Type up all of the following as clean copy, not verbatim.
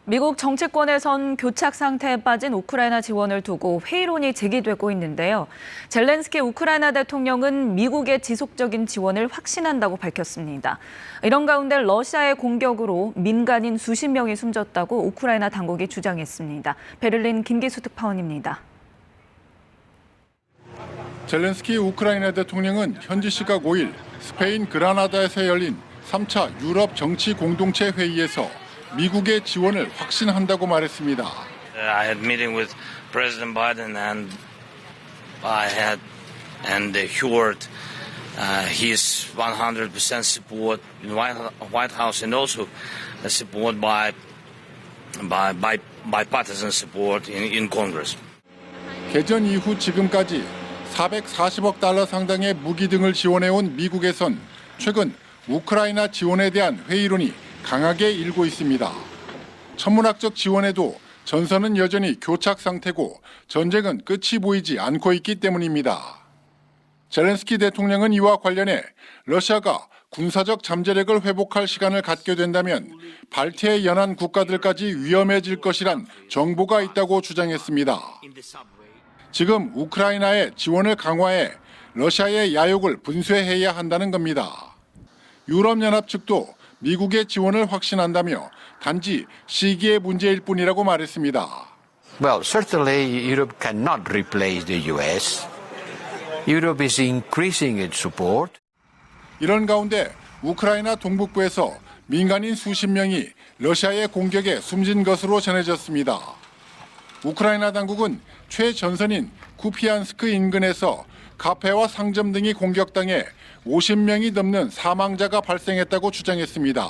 미국 정치권에선 교착 상태에 빠진 우크라이나 지원을 두고 회의론이 제기되고 있는데요. 젤렌스키 우크라이나 대통령은 미국의 지속적인 지원을 확신한다고 밝혔습니다. 이런 가운데 러시아의 공격으로 민간인 수십 명이 숨졌다고 우크라이나 당국이 주장했습니다. 베를린 김기수 특파원입니다. 젤렌스키 우크라이나 대통령은 현지 시각 5일 스페인 그라나다에서 열린 3차 유럽 정치 공동체 회의에서 미국의 지원을 확신한다고 말했습니다. I had meeting with President Biden and he heard his 100% support in White House and also support by bipartisan support in Congress. 개전 이후 지금까지 440억 달러 상당의 무기 등을 지원해온 미국에선 최근 우크라이나 지원에 대한 회의론이 강하게 일고 있습니다. 천문학적 지원에도 전선은 여전히 교착 상태고 전쟁은 끝이 보이지 않고 있기 때문입니다. 젤렌스키 대통령은 이와 관련해 러시아가 군사적 잠재력을 회복할 시간을 갖게 된다면 발트해 연안 국가들까지 위험해질 것이란 정보가 있다고 주장했습니다. 지금 우크라이나의 지원을 강화해 러시아의 야욕을 분쇄해야 한다는 겁니다. 유럽연합 측도 미국의 지원을 확신한다며 단지 시기의 문제일 뿐이라고 말했습니다. Well, certainly Europe cannot replace the US. Europe is increasing its support. 이런 가운데 우크라이나 동북부에서 민간인 수십 명이 러시아의 공격에 숨진 것으로 전해졌습니다. 우크라이나 당국은 최전선인 쿠피안스크 인근에서 카페와 상점 등이 공격당해 50명이 넘는 사망자가 발생했다고 주장했습니다.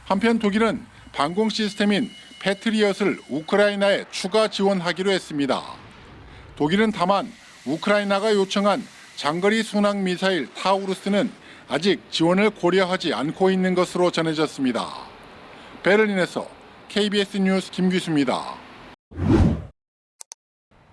한편 독일은 방공 시스템인 패트리엇을 우크라이나에 추가 지원하기로 했습니다. 독일은 다만 우크라이나가 요청한 장거리 순항 미사일 타우루스는 아직 지원을 고려하지 않고 있는 것으로 전해졌습니다. 베를린에서 KBS 뉴스 김규수입니다.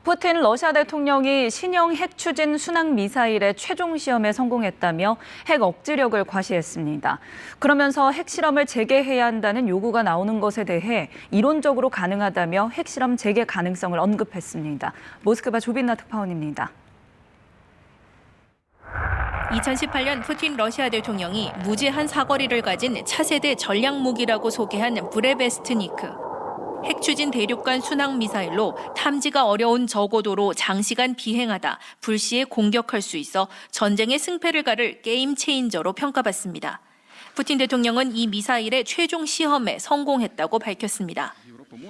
푸틴 러시아 대통령이 신형 핵 추진 순항 미사일의 최종 시험에 성공했다며 핵 억지력을 과시했습니다. 그러면서 핵실험을 재개해야 한다는 요구가 나오는 것에 대해 이론적으로 가능하다며 핵실험 재개 가능성을 언급했습니다. 모스크바 조빈나 특파원입니다. 2018년 푸틴 러시아 대통령이 무제한 사거리를 가진 차세대 전략무기라고 소개한 브레베스트니크. 핵추진 대륙간 순항 미사일로 탐지가 어려운 저고도로 장시간 비행하다 불시에 공격할 수 있어 전쟁의 승패를 가를 게임 체인저로 평가받습니다. 푸틴 대통령은 이 미사일의 최종 시험에 성공했다고 밝혔습니다.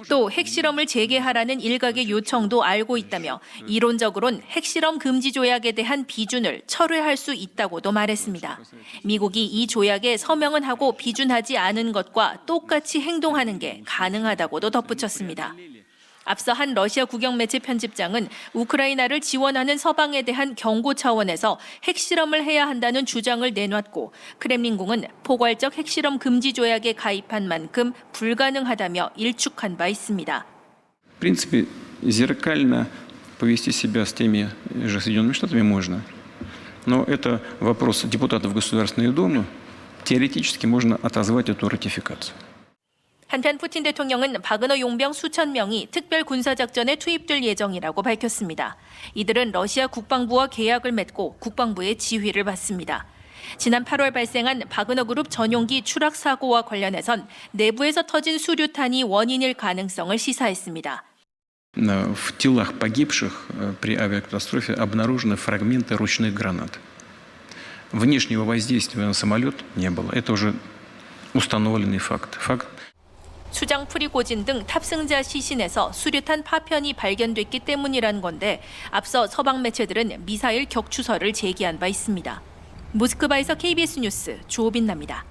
또 핵실험을 재개하라는 일각의 요청도 알고 있다며 이론적으론 핵실험 금지 조약에 대한 비준을 철회할 수 있다고도 말했습니다. 미국이 이 조약에 서명은 하고 비준하지 않은 것과 똑같이 행동하는 게 가능하다고도 덧붙였습니다. 앞서 한 러시아 국영 매체 편집장은 우크라이나를 지원하는 서방에 대한 경고 차원에서 핵실험을 해야 한다는 주장을 내놨고 크렘린궁은 포괄적 핵실험 금지 조약에 가입한 만큼 불가능하다며 일축한 바 있습니다. В принципе, зеркально повести себя с теми же Соединенными Штатами можно. Но это вопрос депутатов Государственной Думы. Теоретически можно отозвать эту ратификацию. 한편 푸틴 대통령은 바그너 용병 수천 명이 특별 군사작전에 투입될 예정이라고 밝혔습니다. 이들은 러시아 국방부와 계약을 맺고 국방부의 지휘를 받습니다. 지난 8월 발생한 바그너 그룹 전용기 추락 사고와 관련해선 내부에서 터진 수류탄이 원인일 가능성을 시사했습니다. В телах погибших при авиакатастрофе обнаружены фрагменты ручных гранат. Внешнего воздействия на самолет не было. Это уже установленный факт. 수장 프리고진 등 탑승자 시신에서 수류탄 파편이 발견됐기 때문이란 건데 앞서 서방 매체들은 미사일 격추설을 제기한 바 있습니다. 모스크바에서 KBS 뉴스 조빈나입니다.